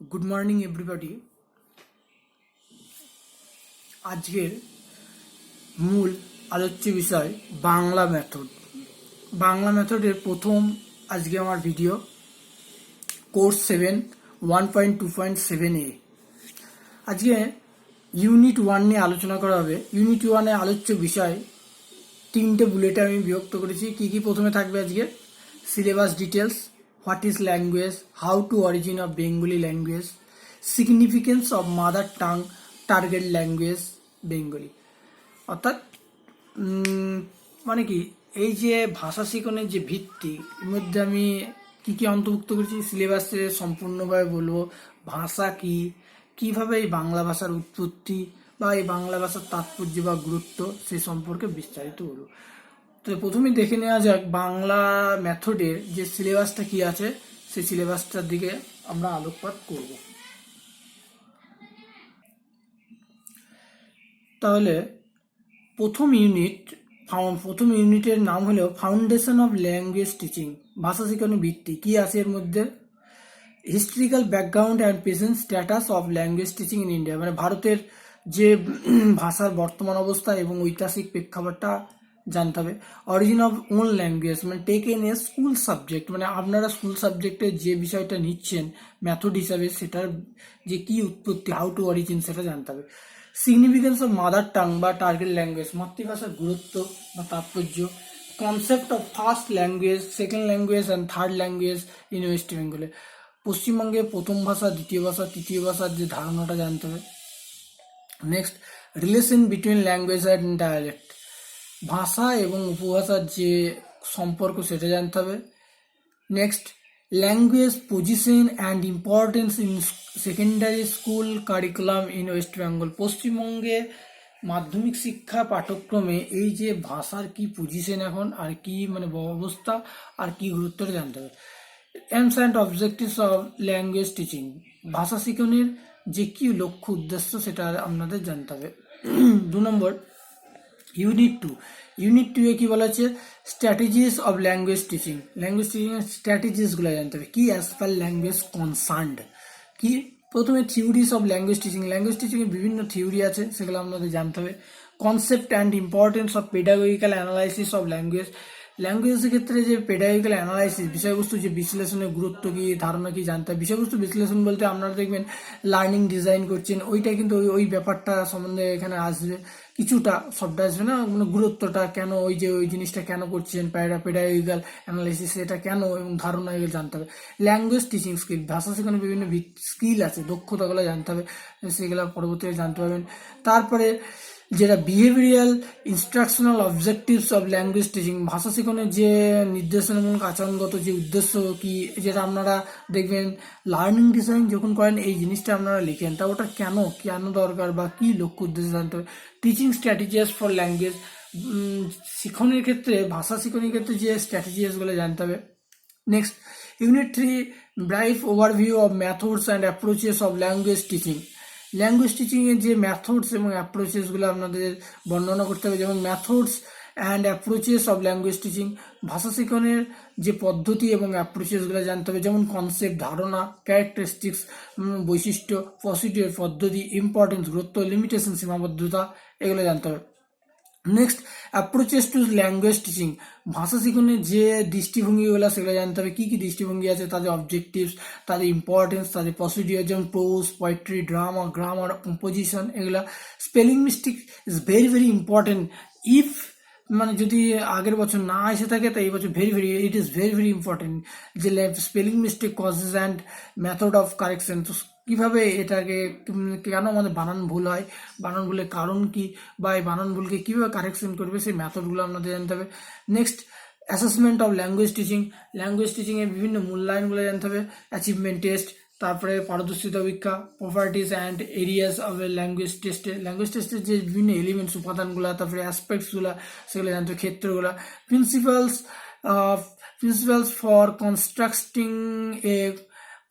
Good morning everybody. আজকের মূল আলোচ্য বিষয় বাংলা মেথড। বাংলা মেথডের প্রথম আজকে আমার ভিডিও, কোর্স 7 1.2.7a। আজকে ইউনিট 1 নিয়ে আলোচনা করা হবে। ইউনিট 1-এ আলোচ্য বিষয় 3টে বুলেটে আমি বিভক্ত করেছি। কি কি প্রথমে থাকবে আজকে? Syllabus details, what is language, how to origin of Bengali language, significance of mother tongue, target language Bengali. অর্থাৎ মানে কি, এই যে ভাষা শিখনের যে ভিত্তি, এর মধ্যে আমি কি কি অন্তর্ভুক্ত করেছি সিলেবাসে সম্পূর্ণভাবে বলবো। ভাষা কি, কিভাবে এই বাংলা ভাষার উৎপত্তি বা এই বাংলা ভাষার তাৎপর্য বা গুরুত্ব সে সম্পর্কে বিস্তারিত বলবো। তো প্রথমে দেখে নেওয়া যাক বাংলা মেথডের যে সিলেবাসটা কি আছে, সেই সিলেবাসটার দিকে আমরা আলোকপাত করব। তাহলে প্রথম ইউনিটের নাম হলো ফাউন্ডেশন অফ ল্যাঙ্গুয়েজ টিচিং, ভাষা শিখানোর ভিত্তি। কি আছে এর মধ্যে? Historical background and present status of language teaching in India, মানে ভারতের যে ভাষার বর্তমান অবস্থা এবং ঐতিহাসিক প্রেক্ষাপটটা জানতে হবে। অরিজিন অফ ওন ল্যাঙ্গুয়েজ, মানে টেকেন এ স্কুল সাবজেক্ট, মানে আপনারা স্কুল সাবজেক্টে যে বিষয়টা নিচ্ছেন মেথড হিসাবে, সেটার যে কি উৎপত্তি, হাউ টু অরিজিন, সেটা জানতে হবে। সিগনিফিকেন্স অফ মাদার টাং বা টার্গেট ল্যাঙ্গুয়েজ, মাতৃভাষার গুরুত্ব বা তাৎপর্য। Concept of first language, second language and third language in West বেঙ্গলে, পশ্চিমবঙ্গে প্রথম ভাষা, দ্বিতীয় ভাষা, তৃতীয় ভাষার যে ধারণাটা জানতে হবে। Next, relation between language and dialect, ভাষা এবং উপভাষার যে সম্পর্ক সেটা জানতে হবে। Next, language position and importance in secondary school curriculum in West Bengal, পশ্চিমবঙ্গে মাধ্যমিক শিক্ষা পাঠ্যক্রমে এই যে ভাষার কি পজিশন এখন, আর কি মানে অবস্থা, আর কি গুরুত্বটা জানতে হবে। Aims and objectives of language teaching, ভাষা শিক্ষণের যে কি লক্ষ্য উদ্দেশ্য সেটা আপনাদের জানতে হবে। 2 নম্বর, ইউনিট টু এ কি বলা আছে? Strategies of language teaching, language teaching এর স্ট্র্যাটেজিসগুলো জানতে হবে। কি অ্যাজ পার ল্যাঙ্গুয়েজ কনসার্নড, কি প্রথমে theories of language teaching, language teaching এর বিভিন্ন থিওরি আছে, সেগুলো আপনাদের জানতে হবে। Concept and importance of pedagogical analysis of ল্যাঙ্গুয়েজের ক্ষেত্রে যে পেডাগোজিক্যাল অ্যানালাইসিস, বিষয়বস্তু যে বিশ্লেষণের গুরুত্ব কি, ধারণা কি জানতে হবে। বিষয়বস্তু বিশ্লেষণ বলতে আপনারা দেখবেন লার্নিং ডিজাইন করছেন, ওইটা কিন্তু ওই ব্যাপারটা সম্বন্ধে এখানে আসবে, কিছুটা, সবটা আসবে না, মানে গুরুত্বটা কেন, ওই জিনিসটা কেন করছেন, পেডাগোজিক্যাল অ্যানালাইসিস এটা কেন, এবং ধারণা এগুলো জানতে হবে। ল্যাঙ্গুয়েজ টিচিং স্কিল, ভাষা শেখানোর বিভিন্ন স্কিল আছে, দক্ষতাগুলো জানতে হবে, সেগুলো পরবর্তীতে জানতে পারবেন। তারপরে যেটা behavioural instructional objectives of language teaching, ভাষা শেখানোর যে নির্দেশনামূলক আচরণগত যে উদ্দেশ্য কি, যেটা আপনারা দেখবেন লার্নিং ডিজাইন যখন করেন এই জিনিসটা আপনারা লিখেন, তা ওটা কেন দরকার বা কি লক্ষ্য উদ্দেশ্য জানতে হবে। টিচিং স্ট্র্যাটেজিস ফর ল্যাঙ্গুয়েজ, শিক্ষণের ক্ষেত্রে, ভাষা শিক্ষণের ক্ষেত্রে যে স্ট্র্যাটেজিসগুলো জানতে হবে। Next, unit 3 brief overview of methods and approaches of language teaching, language টিচিংয়ের যে মেথডস এবং অ্যাপ্রোচেসগুলো আপনাদের বর্ণনা করতে হবে। যেমন methods and approaches of language teaching, ভাষা শিক্ষণের যে পদ্ধতি এবং অ্যাপ্রোচেসগুলো জানতে হবে। যেমন কনসেপ্ট, ধারণা, ক্যারেক্টারিস্টিক্স, বৈশিষ্ট্য, প্রসিডিওর, পদ্ধতি, ইম্পর্টেন্স, গুরুত্ব, লিমিটেশন, সীমাবদ্ধতা, এগুলো জানতে হবে। Next, approaches to language teaching, ভাষা শিখনের যে দৃষ্টিভঙ্গিগুলো সেগুলো জানতে হবে। কী কী দৃষ্টিভঙ্গি আছে, তাদের অবজেক্টিভস, তাদের ইম্পর্টেন্স, তাদের প্রসিডিওর, যেমন prose, poetry, drama, grammar, composition, এগুলো। Spelling mistake is very very important. If মানে যদি আগের বছর না এসে থাকে, তো এই বছর it is very very important, যে spelling mistake causes and method of correction, তো কীভাবে এটাকে, কেন আমাদের বানান ভুল হয়, বানান ভুলের কারণ কি, বা এই বানান ভুলকে কীভাবে কারেকশন করবে, সেই মেথডগুলো আপনাদের জানতে হবে। নেক্সট, অ্যাসেসমেন্ট অফ ল্যাঙ্গুয়েজ টিচিংয়ের বিভিন্ন মূল্যায়নগুলো জানতে হবে। অ্যাচিভমেন্ট টেস্ট, তারপরে পারদর্শিতা পরীক্ষা, properties and areas of language টেস্টের যে বিভিন্ন এলিমেন্টস, উপাদানগুলো, তারপরে অ্যাসপেক্টসগুলো, সেগুলো জানতে হবে, ক্ষেত্রগুলো। Principles for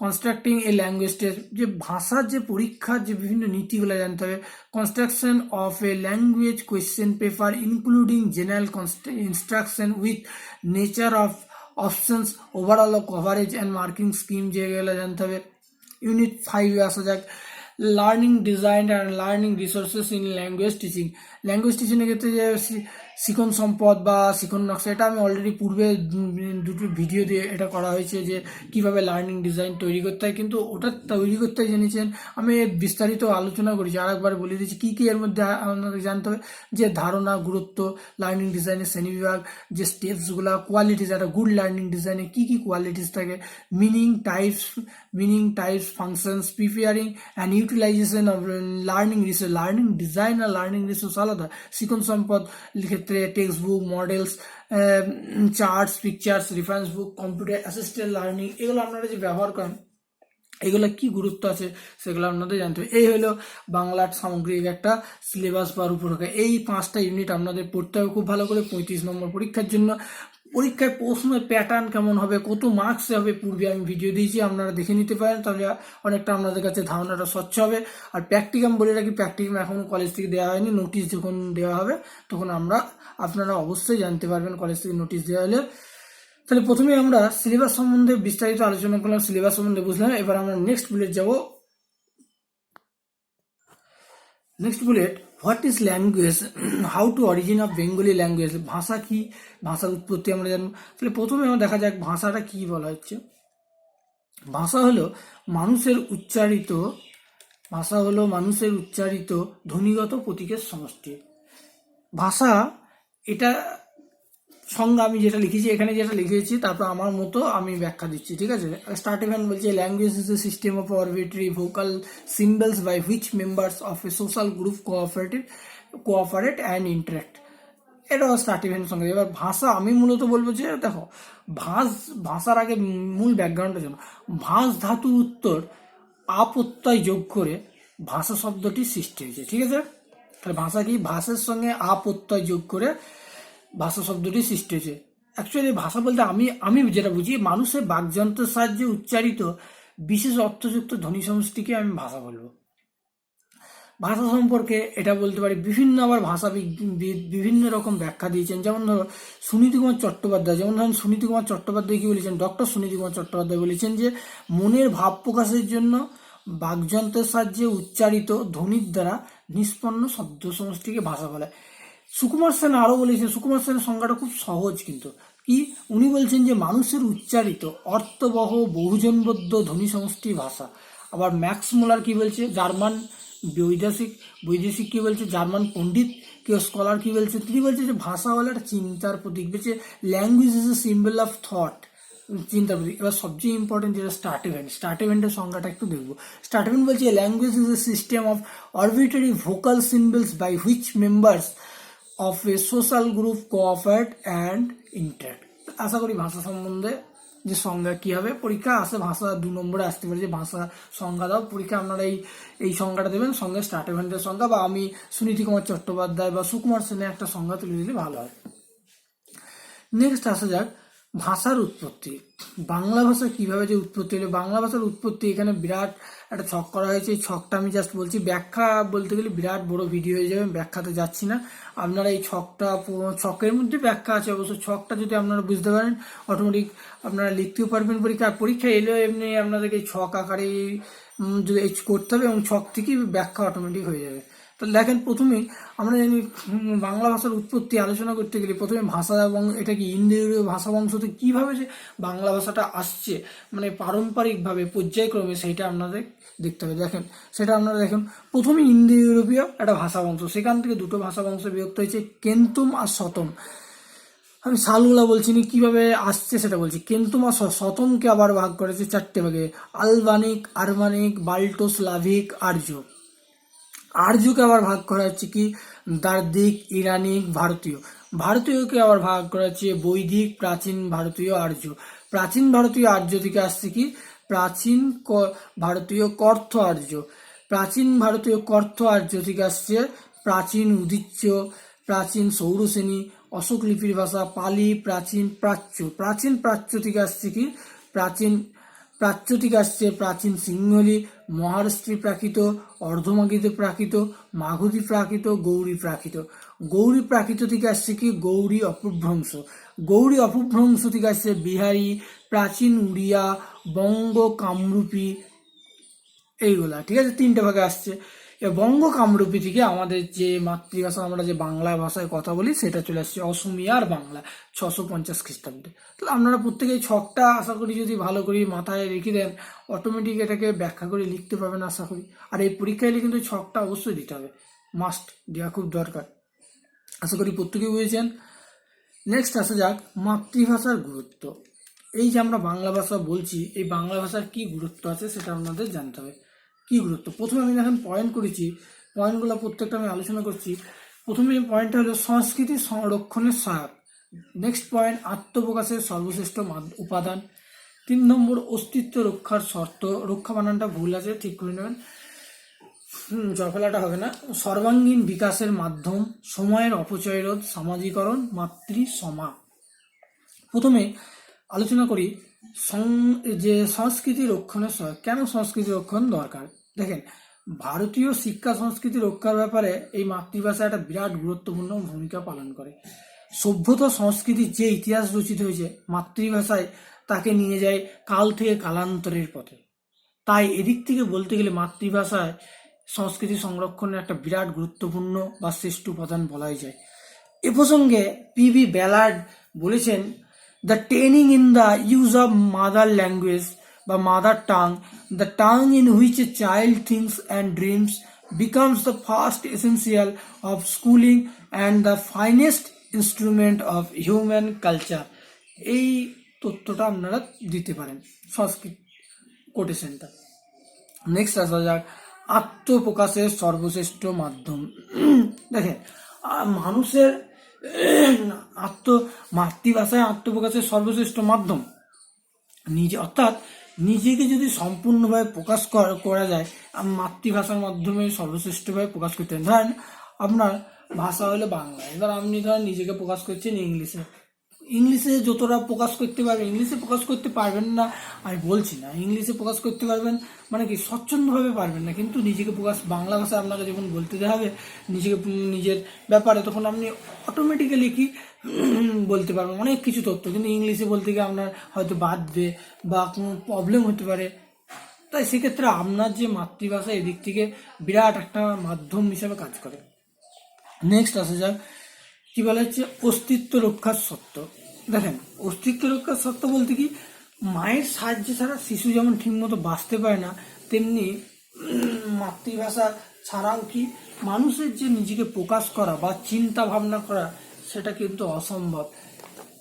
constructing a language test, যে ভাষার যে পরীক্ষার যে বিভিন্ন নীতিগুলো জানতে হবে। Construction of a language question paper including general instruction with nature of options, overall coverage and marking scheme, যেগুলো জানতে হবে। ইউনিট 5 আসা যাক, learning design and learning resources in language teaching. Language টিচিংয়ের ক্ষেত্রে যে শিখন সম্পদ বা শিখন নকশা, এটা আমি অলরেডি পূর্বে দুটো ভিডিও দিয়ে এটা করা হয়েছে যে কিভাবে লার্নিং ডিজাইন তৈরি করতে হয়, কিন্তু ওটা তৈরি করতে জেনেছেন আমি বিস্তারিত আলোচনা করেছি। আর একবার বলে দিচ্ছি কী কী এর মধ্যে আপনাদের জানতে হবে, যে ধারণা, গুরুত্ব, লার্নিং ডিজাইনের শ্রেণীবিভাগ, যে স্টেপসগুলো, কোয়ালিটিস, একটা গুড লার্নিং ডিজাইনে কী কী কোয়ালিটিস থাকে, meaning types functions, preparing and utilization of learning resource. Learning design আর লার্নিং রিসোর্স আলাদা। শিখন সম্পদ ক্ষেত্রে text book, models, charts, pictures, reference book, computer assisted learning, এগুলো আপনারা যে ব্যবহার করেন এগুলো কি গুরুত্ব আছে সেগুলো আপনাদের জানতে হবে। এই হলো বাংলার সামগ্রিক একটা সিলেবাস বা রূপরেখা। এই 5টা ইউনিট আপনাদের পড়তে হবে খুব ভালো করে 35 নম্বর পরীক্ষার জন্য। পরীক্ষায় প্রশ্নের প্যাটার্ন কেমন হবে, কত মার্কসে হবে, পূর্বে আমি ভিডিও দিয়েছি, আপনারা দেখে নিতে পারেন, তাহলে অনেকটা আপনাদের কাছে ধারণাটা স্বচ্ছ হবে। আর প্র্যাকটিকাম বলে রাখি, প্র্যাকটিকাম এখনও কলেজ থেকে দেওয়া হয়নি, নোটিশ যখন দেওয়া হবে তখন আপনারা অবশ্যই জানতে পারবেন কলেজ থেকে নোটিশ দেওয়া হলে। তাহলে প্রথমে আমরা সিলেবাস সম্বন্ধে বিস্তারিত আলোচনা করলাম, সিলেবাস সম্বন্ধে বুঝলাম। এবার আমরা নেক্সট বুলেট যাব। Next bullet, what is language, how to origin of Bengali language. ভাষা কি, ভাষার উৎপত্তি আমরা জানবো। তাহলে প্রথমে আমরা দেখা যাক ভাষাটা কি বলা হচ্ছে। ভাষা হলো মানুষের উচ্চারিত ধ্বনিগত প্রতীকের সমষ্টি। ভাষা, এটা সংজ্ঞা আমি যেটা লিখেছি, এখানে যেটা লিখেছি তারপর আমার মতো আমি ব্যাখ্যা দিচ্ছি, ঠিক আছে। স্টার্টিং বলছে language is a system of arbitrary vocal symbols by which members of a social group cooperate and interact. এটা স্টার্টিং সঙ্গে। এবার ভাষা আমি মূলত বলবো যে দেখো, ভাষার আগে মূল ব্যাকগ্রাউন্ডটা জানো। ভাষ ধাতুর উত্তর আপত্যয় যোগ করে ভাষা শব্দটি সৃষ্টি হয়েছে, ঠিক আছে। তাহলে ভাষা কি, ভাষার সঙ্গে আপত্যয় যোগ করে ভাষা শব্দটি সৃষ্টি হয়েছে। অ্যাকচুয়ালি ভাষা বলতে আমি যেটা বুঝি, মানুষের বাকযন্ত্রের সাহায্যে উচ্চারিত বিশেষ অর্থযুক্ত ধ্বনি সমষ্টিকে আমি ভাষা বলবো। ভাষা সম্পর্কে এটা বলতে পারি, বিভিন্ন আবার ভাষাবিদ বিভিন্ন রকম ব্যাখ্যা দিয়েছেন। যেমন ধরো সুনীতি কুমার চট্টোপাধ্যায়, সুনীতি কুমার চট্টোপাধ্যায় কি বলেছেন, ডক্টর সুনীতি কুমার চট্টোপাধ্যায় বলেছেন যে মনের ভাব প্রকাশের জন্য বাকযন্ত্রের সাহায্যে উচ্চারিত ধ্বনির দ্বারা নিষ্পন্ন শব্দ সমষ্টিকে ভাষা বলে। সুকুমার সেন আরও বলেছেন, সুকুমার সেনের সংজ্ঞাটা খুব সহজ, কিন্তু কি উনি বলছেন যে মানুষের উচ্চারিত অর্থবহ বহুজনবদ্ধ ধ্বনি সমষ্টি ভাষা। আবার ম্যাক্স মুলার কি বলছে, জার্মান বৈদেশিক কি বলছে, জার্মান পণ্ডিত কেউ স্কলার কি বলছে, তিনি বলছে যে ভাষা হলো একটা চিন্তার প্রতীক। বলছে language is a symbol of thought, চিন্তার প্রতীক। এবার সবচেয়ে ইম্পর্টেন্ট যেটা স্টার্টিভেন্টের সংজ্ঞাটা একটু দেখবো। স্টার্টিভেন্ট বলছে language is a system of arbitrary vocal symbols by which members of a social group cooperate and interact. আশা করি ভাষা সম্বন্ধে যে সংজ্ঞা কী হবে, পরীক্ষা আসে ভাষা 2 নম্বরে আসতে পারে যে ভাষা সংজ্ঞা দাও। পরীক্ষা আপনারা এই সংজ্ঞাটা দেবেন, সঙ্গে স্টার্টিভেন্টের সংজ্ঞা, বা আমি সুনীতি কুমার চট্টোপাধ্যায় বা সুকুমার সেনের একটা সংজ্ঞা তুলে দিলে ভালো হয়। নেক্সট আসা যাক ভাষার উৎপত্তি। বাংলা ভাষা কিভাবে যে উৎপত্তি হলো, বাংলা ভাষার উৎপত্তি এখানে বিরাট একটা ছক করা হয়েছে। এই ছকটা আমি জাস্ট বলছি, ব্যাখ্যা বলতে গেলে বিরাট বড় ভিডিও হয়ে যাবে, ব্যাখ্যাতে যাচ্ছি না। আপনারা এই ছকের মধ্যে ব্যাখ্যা আছে অবশ্য, ছকটা যদি আপনারা বুঝতে পারেন অটোমেটিক আপনারা লিখতেও পারবেন পরীক্ষা এলেও এমনি আপনাদেরকে এই ছক আকারে যদি করতে হবে, এবং ছক থেকেই ব্যাখ্যা অটোমেটিক হয়ে যাবে। তো দেখেন, প্রথমেই আমরা জানি বাংলা ভাষার উৎপত্তি আলোচনা করতে গেলে প্রথমে ভাষা, এবং এটা কি ইন্দো ইউরোপীয় ভাষা বংশতে কীভাবে যে বাংলা ভাষাটা আসছে, মানে পারম্পরিকভাবে পর্যায়ক্রমে, সেইটা আপনাদের দেখতে হবে। সেটা আপনারা দেখুন, প্রথমে ইন্দো ইউরোপীয় একটা ভাষা বংশ, সেখান থেকে 2টো ভাষা বংশ বিভক্ত হয়েছে, কেন্তুম আর শতম। আমি সালগুলা বলছি না, কীভাবে আসছে সেটা বলছি। কেন্তুম আর শতমকে আবার ভাগ করেছে 4টে ভাগে, আলবানিক, আরমানিক, বাল্টো, স্লাভিক, আর্য। আর্যকে আবার ভাগ করা হচ্ছে কি দ্রাবিড়, ইরানিক, ভারতীয়কে আবার ভাগ করা হচ্ছে বৈদিক, প্রাচীন ভারতীয়, আর্য। প্রাচীন ভারতীয় আর্য থেকে আসছে কি প্রাচীন ভারতীয় কর্থ আর্য। প্রাচীন ভারতীয় কর্থ আর্য থেকে আসছে প্রাচীন উদিচ্য, প্রাচীন সৌরসেনী, অশোক লিপির ভাষা পালি, প্রাচীন প্রাচ্য। প্রাচীন প্রাচ্য থেকে আসছে কি প্রাচ্য থেকে আসছে প্রাচীন সিংহলি, মহারাষ্ট্রী প্রাকৃত, অর্ধমাগধী প্রাকৃত, মাগধী প্রাকৃত, গৌড়ী প্রাকৃত। গৌড়ী প্রাকৃত থেকে আসছে কি গৌড়ী অপভ্রংশ। গৌড়ী অপভ্রংশ থেকে আসছে বিহারি, প্রাচীন উড়িয়া, বঙ্গ কামরূপী, এইগুলা, ঠিক আছে, তিনটে ভাগে আসছে। এ বঙ্গ কামরূপী থেকে আমাদের যে মাতৃভাষা, আমরা যে বাংলা ভাষায় কথা বলি, সেটা চলে আসছে অসমীয়া আর বাংলা 650 খ্রিস্টাব্দে। তাহলে আপনারা প্রত্যেকে এই ছকটা আশা করি যদি ভালো করে মাথায় রেখে দেন, অটোমেটিক এটাকে ব্যাখ্যা করে লিখতে পারবেন আশা করি। আর এই পরীক্ষায় এলে কিন্তু ছকটা অবশ্যই দিতে হবে, মাস্ট দেওয়া খুব দরকার। আশা করি প্রত্যেকেই বুঝেছেন। নেক্সট আসা যাক মাতৃভাষার গুরুত্ব। এই যে আমরা বাংলা ভাষা বলছি, এই বাংলা ভাষার কি গুরুত্ব আছে সেটা আপনাদের জানতে হবে। কি গুরুত্ব, প্রথমে আমি এখন পয়েন্ট করেছি, পয়েন্টগুলো প্রত্যেকটা আমি আলোচনা করছি। প্রথমে পয়েন্টটা হলো সংস্কৃতি সংরক্ষণের সহায়ক। নেক্সট পয়েন্ট আত্মপ্রকাশের সর্বশ্রেষ্ঠ উপাদান। 3 নম্বর অস্তিত্ব রক্ষার শর্ত, রক্ষা বানানটা ভুল আছে, ঠিক করে নেবেন, জফলাটা হবে না। সর্বাঙ্গীন বিকাশের মাধ্যম, সময়ের অপচয় রোধ, সামাজিকরণ, মাতৃসমা। প্রথমে আলোচনা করি যে সংস্কৃতি রক্ষণের সহায়ক। কেন সংস্কৃতি রক্ষণ দরকার? দেখেন, ভারতীয় শিক্ষা সংস্কৃতি রক্ষার ব্যাপারে এই মাতৃভাষা একটা বিরাট গুরুত্বপূর্ণ ভূমিকা পালন করে। সভ্যতা সংস্কৃতির যে ইতিহাস রচিত হয়েছে মাতৃভাষায়, তাকে নিয়ে যায় কাল থেকে কালান্তরের পথে। তাই এদিক থেকে বলতে গেলে মাতৃভাষায় সংস্কৃতি সংরক্ষণের একটা বিরাট গুরুত্বপূর্ণ বা শ্রেষ্ঠ উপাদান বলাই যায়। এ প্রসঙ্গে পিবি ব্যালার্ড বলেছেন, the training in the use of mother language বা mother tongue, the tongue in which a child thinks and dreams becomes the first essential of schooling and the finest instrument of human culture. এই তথ্যটা আপনারা দিতে পারেন সংস্কৃত কোটেশনটা। Next আসা যাক আত্মপ্রকাশের সর্বশ্রেষ্ঠ মাধ্যম। দেখেন, মানুষের মাতৃভাষায় আত্মপ্রকাশের সর্বশ্রেষ্ঠ মাধ্যম নিজে, অর্থাৎ নিজেকে যদি সম্পূর্ণভাবে প্রকাশ করা যায়, মাতৃভাষার মাধ্যমে সর্বশ্রেষ্ঠভাবে প্রকাশ করতে হয়। ধরেন আপনার ভাষা হলো বাংলা, এবার আপনি ধরেন নিজেকে প্রকাশ করছেন ইংলিশে, ইংলিশে যতটা প্রকাশ করতে পারবেন, ইংলিশে প্রকাশ করতে পারবেন না আমি বলছি না, ইংলিশে প্রকাশ করতে পারবেন মানে কি স্বচ্ছন্দভাবে পারবেন না, কিন্তু নিজেকে প্রকাশ বাংলা ভাষায় আপনাকে যখন বলতে হবে নিজেকে, নিজের ব্যাপারে, তখন আপনি অটোমেটিক্যালি কি বলতে পারবেন অনেক কিছু তথ্য। কিন্তু ইংলিশে বলতে গিয়ে আপনার হয়তো বাদবে বা কোনো প্রবলেম হতে পারে। তাই সেক্ষেত্রে আপনার যে মাতৃভাষা এদিক থেকে বিরাট একটা মাধ্যম হিসাবে কাজ করে। নেক্সট আসা যাক কি বলা হচ্ছে অস্তিত্ব রক্ষার সত্য। দেখেন, অস্তিত্ব রক্ষার সত্য বলতে কি, মায়ের সাহায্যে ছাড়া শিশু যেমন ঠিকমতো বাঁচতে পারে না, তেমনি মাতৃভাষা ছাড়াও কি মানুষের যে নিজেকে প্রকাশ করা বা চিন্তা ভাবনা করা, সেটা কিন্তু অসম্ভব।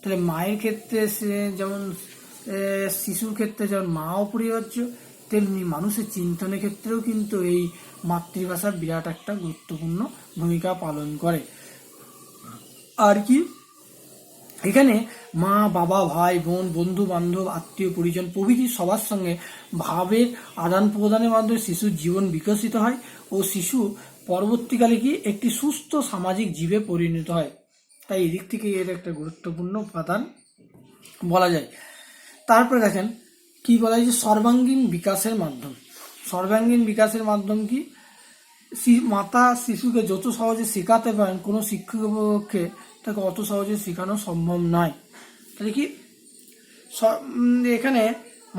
তাহলে মায়ের ক্ষেত্রে সে যেমন, শিশুর ক্ষেত্রে যেমন মা অপরিহার্য, তেমনি মানুষের চিন্তনের ক্ষেত্রেও কিন্তু এই মাতৃভাষা বিরাট একটা গুরুত্বপূর্ণ ভূমিকা পালন করে। আর কি এখানে মা, বাবা, ভাই, বোন, বন্ধু বান্ধব, আত্মীয় পরিজন প্রভৃতি সবার সঙ্গে ভাবের আদান প্রদানের মাধ্যমে শিশুর জীবন বিকশিত হয় ও শিশু পরবর্তীকালে কি একটি সুস্থ সামাজিক জীবে পরিণত হয়। তাই এদিক থেকে এর একটা গুরুত্বপূর্ণ উপাদান বলা যায়। তারপরে দেখেন কি বলা যায়, সর্বাঙ্গীন বিকাশের মাধ্যম। সর্বাঙ্গীন বিকাশের মাধ্যম কি, মাতা শিশুকে যত সহজে শেখাতে পারেন, কোনো শিক্ষকের পক্ষে তাকে অত সহজে শেখানো সম্ভব নয়। তাহলে কি এখানে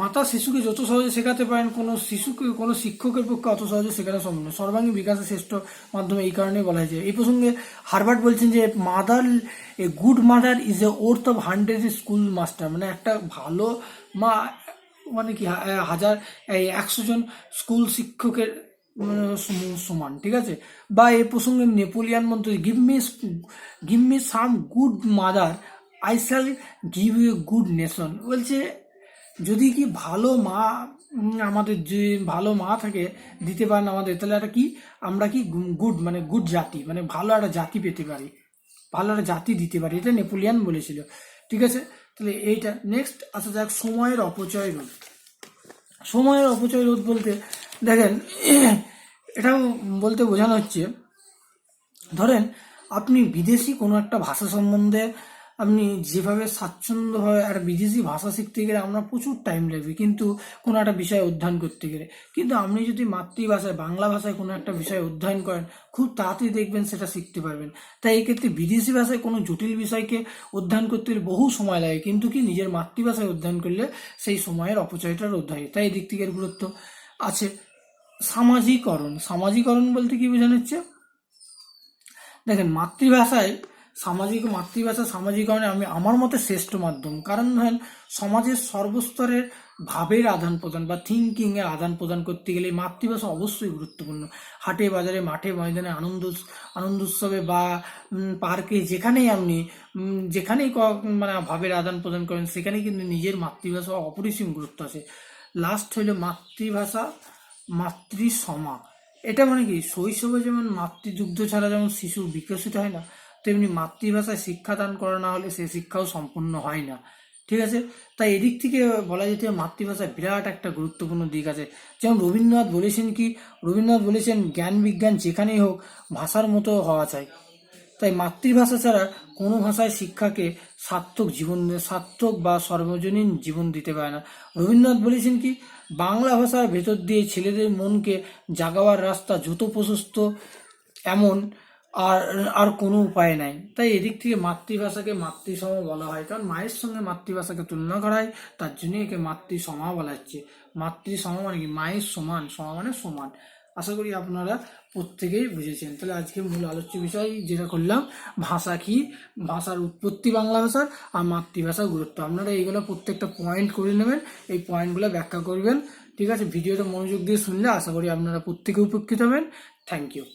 মাতা শিশুকে যত সহজে শেখাতে পারেন, কোনো শিক্ষকের পক্ষে অত সহজে শেখানো সম্ভব নয়। সর্বাঙ্গীন বিকাশের শ্রেষ্ঠ মাধ্যমে এই কারণে বলা হয়েছে। এই প্রসঙ্গে হার্বার্ট বলছেন যে a good mother is a worth of 100 school master, মানে একটা ভালো মা মানে কি 100 জন স্কুল শিক্ষকের সমান, ঠিক আছে। বা এই প্রসঙ্গে নেপোলিয়ান মন্ত্রী, give me some good mother, I shall give you good nation. বলছে যদি কি ভালো মা, আমাদের যে ভালো মা থাকে দিতে পারেন আমাদের, তাহলে একটা কি আমরা কি গুড মানে গুড জাতি, মানে ভালো একটা জাতি পেতে পারি, ভালো একটা জাতি দিতে পারি। এটা নেপোলিয়ান বলেছিল, ঠিক আছে। তাহলে এইটা। নেক্সট আসা যাক সময়ের অপচয় রোধ। সময়ের অপচয় রোধ বলতে দেখেন, এটাও বলতে বোঝানো হচ্ছে, ধরেন আপনি বিদেশি কোনো একটা ভাষা সম্বন্ধে আপনি যেভাবে স্বাচ্ছন্দ্যভাবে একটা বিদেশি ভাষা শিখতে গেলে আমরা প্রচুর টাইম লাগবে, কিন্তু কোনো একটা বিষয় অধ্যয়ন করতে গেলে। কিন্তু আপনি যদি মাতৃভাষায় বাংলা ভাষায় কোনো একটা বিষয় অধ্যয়ন করেন, খুব তাড়াতাড়ি দেখবেন সেটা শিখতে পারবেন। তাই এই ক্ষেত্রে বিদেশি ভাষায় কোনো জটিল বিষয়কে অধ্যয়ন করতে গেলে বহু সময় লাগে, কিন্তু কি নিজের মাতৃভাষায় অধ্যয়ন করলে সেই সময়ের অপচয়টা রোধ হয়। তাই এই দিক থেকে গুরুত্ব আছে। সামাজিকরণ বলতে কি বোঝানো হচ্ছে? দেখেন, মাতৃভাষা সামাজিকরণে আমি আমার মতে শ্রেষ্ঠ মাধ্যম। কারণ ধরেন, সমাজের সর্বস্তরের ভাবের আদান প্রদান বা থিঙ্কিং এর আদান প্রদান করতে গেলে মাতৃভাষা অবশ্যই গুরুত্বপূর্ণ। হাটে বাজারে, মাঠে ময়দানে, আনন্দ উৎসবে বা পার্কে, যেখানেই আপনি মানে ভাবের আদান প্রদান করেন, সেখানেই কিন্তু নিজের মাতৃভাষা অপরিসীম গুরুত্ব আছে। লাস্ট হইল মাতৃভাষা, মাতৃসমা। এটা মানে কি, শৈশবে যেমন মাতৃদুগ্ধ ছাড়া যেমন শিশু বিকশিত হয় না, তেমনি মাতৃভাষায় শিক্ষাদান করা না হলে সে শিক্ষাও সম্পূর্ণ হয় না। ঠিক আছে? তাই এদিক থেকে বলা যেতে মাতৃভাষায় বিরাট একটা গুরুত্বপূর্ণ দিক আছে। যেমন রবীন্দ্রনাথ বলেছেন জ্ঞান বিজ্ঞান যেখানেই হোক ভাষার মতো হওয়া চাই। তাই মাতৃভাষা ছাড়া কোনো ভাষায় শিক্ষাকে সার্থক বা সর্বজনীন জীবন দিতে পারে না। রবীন্দ্রনাথ বলেছেন কি, বাংলা ভাষার ভেতর দিয়ে ছেলেদের মনকে জাগাবার রাস্তা যত প্রশস্ত, এমন আর আর কোনো উপায় নাই। তাই এদিক থেকে মাতৃভাষাকে মাতৃসম বলা হয়, কারণ মায়ের সঙ্গে মাতৃভাষাকে তুলনা করা হয়, তার জন্য একে মাতৃসমা বলা হচ্ছে। মাতৃসম মানে কি, মায়ের সমান, সম মানে সমান। আশা করি আপনারা প্রত্যেকেই বুঝেছেন। তাহলে আজকে মূল আলোচ্য বিষয় যেটা করলাম, ভাষা কি, ভাষার উৎপত্তি বাংলা ভাষার, আর মাতৃভাষার গুরুত্ব। আপনারা এইগুলো প্রত্যেকটা পয়েন্ট করে নেবেন, এই পয়েন্টগুলো ব্যাখ্যা করবেন। ঠিক আছে? ভিডিওটা মনোযোগ দিয়ে শুনলে আশা করি আপনারা প্রত্যেকে উপকৃত হবেন। Thank you.